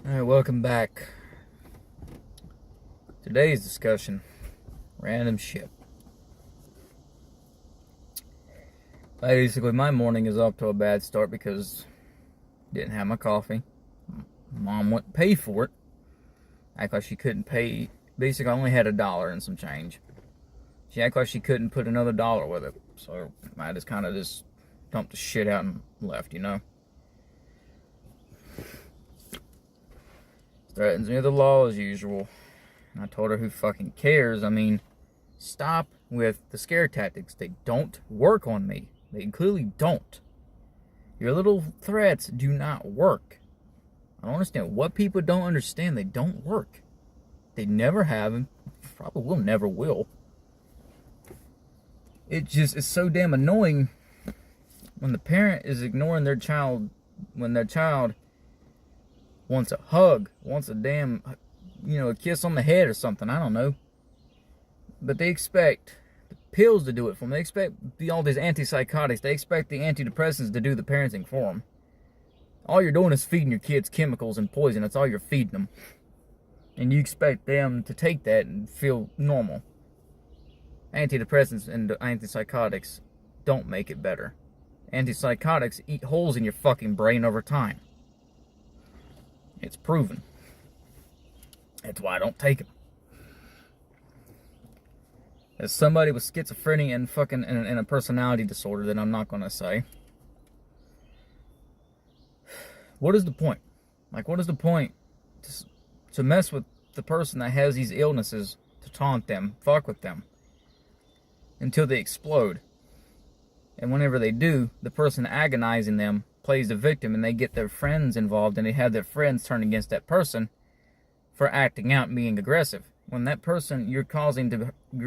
Alright, welcome back. Today's discussion, random shit. Basically, my morning is off to a bad start because I didn't have my coffee. Mom wouldn't pay for it. Act like she couldn't pay. Basically, I only had $1 and some change. She acted like she couldn't put another dollar with it. So I just kind of dumped the shit out and left, you know. Threatens me with the law as usual. And I told her, who fucking cares? I mean, stop with the scare tactics. They don't work on me. They clearly don't. Your little threats do not work. I don't understand what people don't understand. They don't work. They never have, and probably will never will. It's so damn annoying when the parent is ignoring their child, when their child wants a hug, wants a damn, a kiss on the head or something, I don't know. But they expect the pills to do it for them. They expect all these antipsychotics. They expect the antidepressants to do the parenting for them. All you're doing is feeding your kids chemicals and poison. That's all you're feeding them. And you expect them to take that and feel normal. Antidepressants and antipsychotics don't make it better. Antipsychotics eat holes in your fucking brain over time. It's proven. That's why I don't take them. As somebody with schizophrenia and fucking and a personality disorder that I'm not gonna say. What is the point? Like, what is the point to mess with the person that has these illnesses, to taunt them, fuck with them, until they explode? And whenever they do, the person agonizing them plays the victim, and they get their friends involved, and they have their friends turn against that person for acting out and being aggressive. When that person you're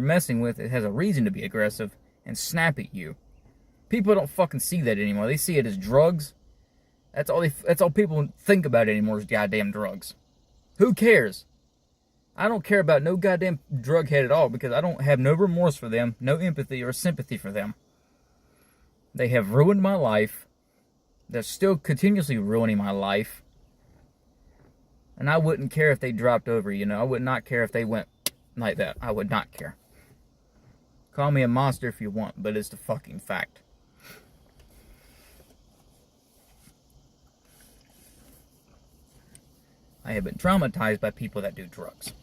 messing with, it has a reason to be aggressive and snap at you. People don't fucking see that anymore. They see it as drugs. That's all people think about anymore is goddamn drugs. Who cares? I don't care about no goddamn drug head at all, because I don't have no remorse for them, no empathy or sympathy for them. They have ruined my life. They're still continuously ruining my life. And I wouldn't care if they dropped over, I would not care if they went like that. I would not care. Call me a monster if you want, but it's the fucking fact. I have been traumatized by people that do drugs.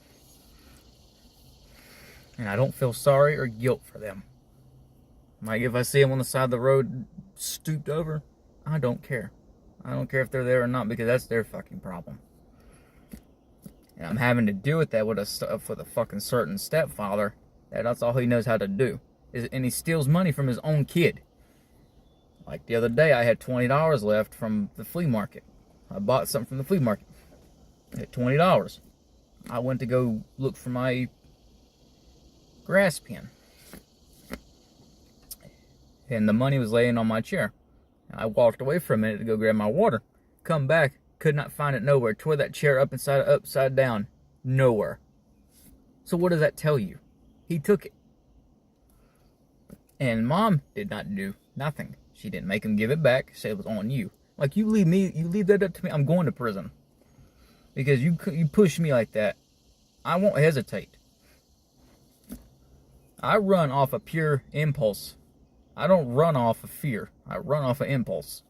And I don't feel sorry or guilt for them. Like, if I see them on the side of the road stooped over, I don't care. I don't care if they're there or not, because that's their fucking problem. And I'm having to deal with that with a fucking certain stepfather. That's all he knows how to do. And he steals money from his own kid. Like the other day, I had $20 left from the flea market. I bought something from the flea market. I had $20. I went to go look for my grass pin. And the money was laying on my chair. I walked away for a minute to go grab my water. Come back, could not find it nowhere. Tore that chair upside down. Nowhere. So what does that tell you? He took it. And Mom did not do nothing. She didn't make him give it back. Said it was on you. Like, you leave that up to me, I'm going to prison. Because you push me like that, I won't hesitate. I run off a pure impulse. I don't run off of fear. I run off of impulse.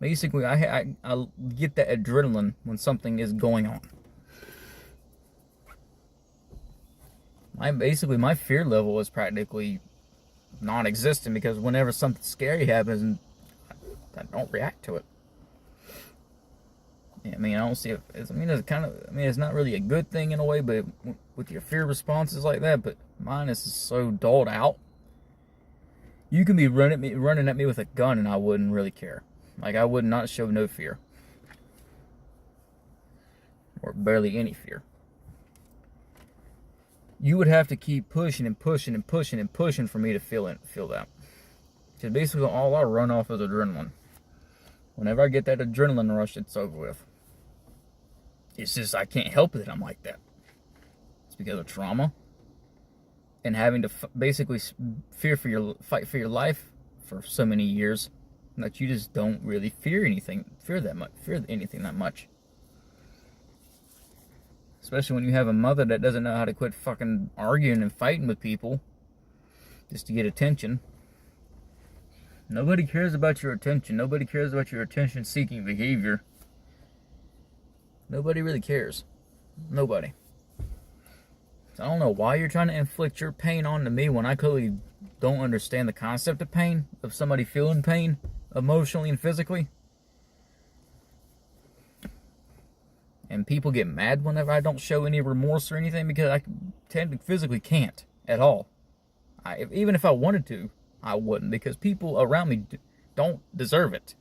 Basically, I get that adrenaline when something is going on. My fear level is practically non-existent, because whenever something scary happens, I don't react to it. I mean, I don't see it. It's not really a good thing in a way, but with your fear responses like that, but mine is so dulled out. You can be running at me with a gun, and I wouldn't really care. Like, I would not show no fear. Or barely any fear. You would have to keep pushing and pushing and pushing and pushing for me to feel that. Because basically all I run off is adrenaline. Whenever I get that adrenaline rush, it's over with. It's just, I can't help it that I'm like that. It's because of trauma. And having to basically fight for your life for so many years. that you just don't really fear anything that much. Especially when you have a mother that doesn't know how to quit fucking arguing and fighting with people just to get attention. Nobody cares about your attention. Nobody cares about your attention-seeking behavior. Nobody really cares. Nobody. So I don't know why you're trying to inflict your pain onto me when I clearly don't understand the concept of pain, of somebody feeling pain, emotionally and physically. And people get mad whenever I don't show any remorse or anything because I physically can't at all. Even if I wanted to, I wouldn't, because people around me don't deserve it.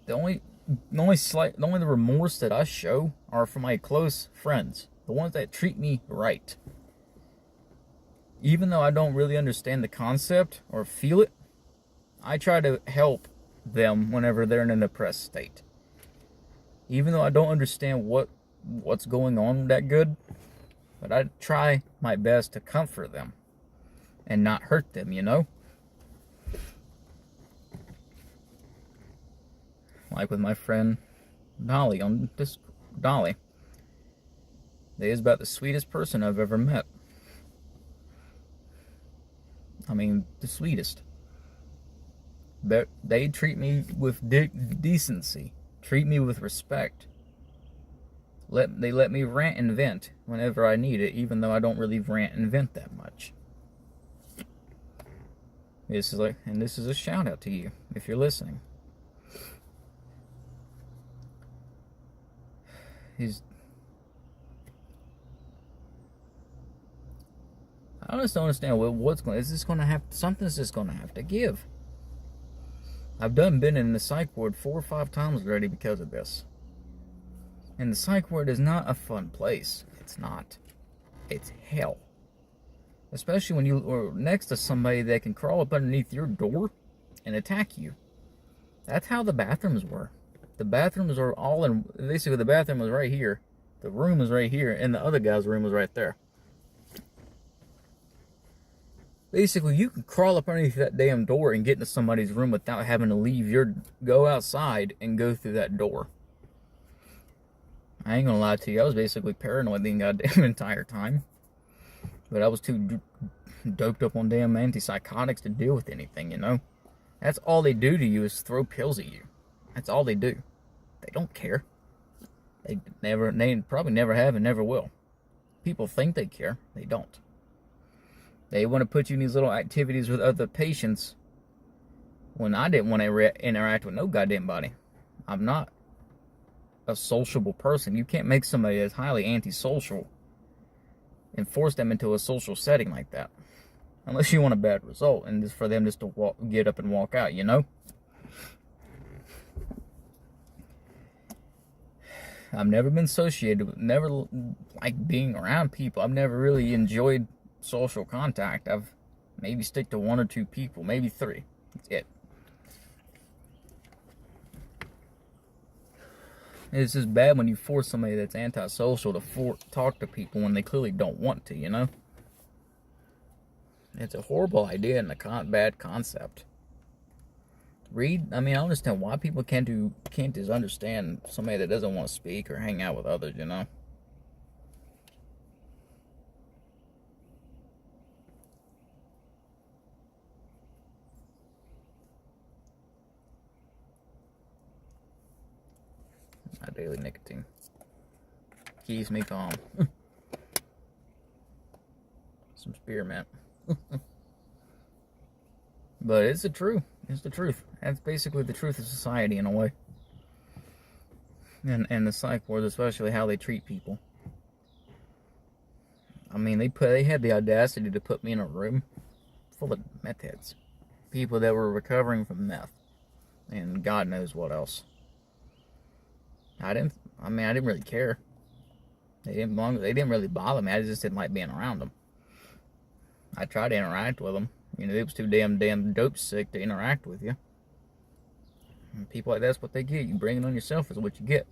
The only remorse that I show are for my close friends, the ones that treat me right. Even though I don't really understand the concept or feel it, I try to help them whenever they're in a depressed state. Even though I don't understand what's going on that good, but I try my best to comfort them and not hurt them, you know? Like with my friend Dolly on this Dolly. They is about the sweetest person I've ever met. I mean, the sweetest. But they treat me with decency. Treat me with respect. They let me rant and vent whenever I need it, even though I don't really rant and vent that much. This is a shout out to you if you're listening. I just don't understand something's just gonna have to give. I've been in the psych ward 4 or 5 times already because of this. And the psych ward is not a fun place. It's not. It's hell. Especially when you are next to somebody that can crawl up underneath your door and attack you. That's how the bathrooms were. The bathrooms are all in, basically the bathroom was right here. The room was right here, and the other guy's room was right there. Basically, you can crawl up underneath that damn door and get into somebody's room without having to go outside and go through that door. I ain't gonna lie to you, I was basically paranoid the goddamn entire time. But I was too doped up on damn antipsychotics to deal with anything, you know? That's all they do to you is throw pills at you. That's all they do. They don't care. They probably never have and never will. People think they care. They don't. They want to put you in these little activities with other patients when I didn't want to interact with no goddamn body. I'm not a sociable person. You can't make somebody that's highly antisocial and force them into a social setting like that. Unless you want a bad result and just for them just to get up and walk out, you know? I've never been associated with, never like being around people. I've never really enjoyed social contact. I've maybe stick to 1 or 2 people, maybe 3. That's it. It's just bad when you force somebody that's antisocial to talk to people when they clearly don't want to, you know? It's a horrible idea and a bad concept. I understand why people can't just understand somebody that doesn't want to speak or hang out with others, you know? My daily nicotine keeps me calm. Some spearmint. But it's the truth. It's the truth. That's basically the truth of society in a way. And the psych ward, especially how they treat people. I mean, they had the audacity to put me in a room full of meth heads. People that were recovering from meth. And God knows what else. I didn't really care. They didn't really bother me. I just didn't like being around them. I tried to interact with them. You know, it was too damn dope sick to interact with you. And people like that's what they get. You bring it on yourself is what you get.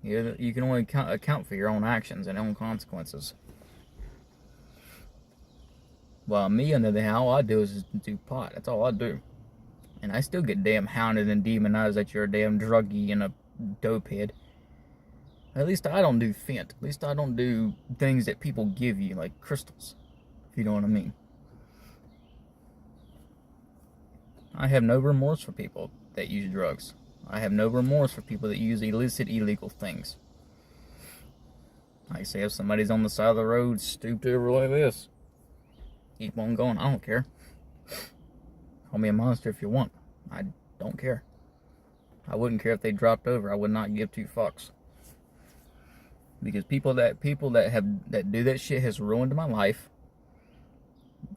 You can only account for your own actions and own consequences. Well, me, on the other hand, all I do is do pot. That's all I do. And I still get damn hounded and demonized that you're a damn druggie and a dopehead. At least I don't do fent. At least I don't do things that people give you, like crystals. If you know what I mean. I have no remorse for people that use drugs. I have no remorse for people that use illicit, illegal things. Like, say if somebody's on the side of the road, stooped over like this, keep on going. I don't care. Call me a monster if you want. I don't care. I wouldn't care if they dropped over. I would not give two fucks. Because people that do that shit has ruined my life,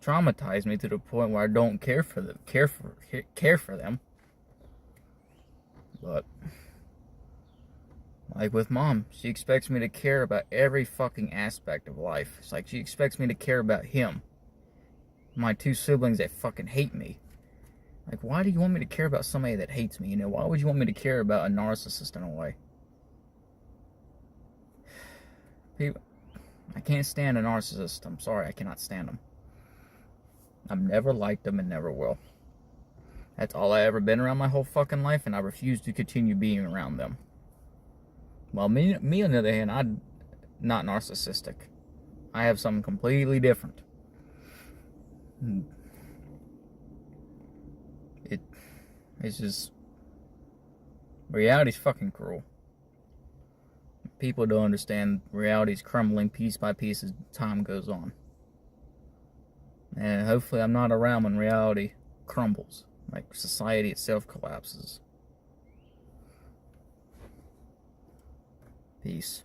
traumatized me to the point where I don't care for them. But like with Mom, she expects me to care about every fucking aspect of life. It's like she expects me to care about him, my two siblings that fucking hate me. Like, why do you want me to care about somebody that hates me? You know, why would you want me to care about a narcissist in a way? People, I can't stand a narcissist. I'm sorry, I cannot stand them. I've never liked them and never will. That's all I ever been around my whole fucking life, and I refuse to continue being around them. Well, me on the other hand, I'm not narcissistic. I have something completely different. It's just, reality's fucking cruel. People don't understand reality's crumbling piece by piece as time goes on. And hopefully I'm not around when reality crumbles, like society itself collapses. Peace.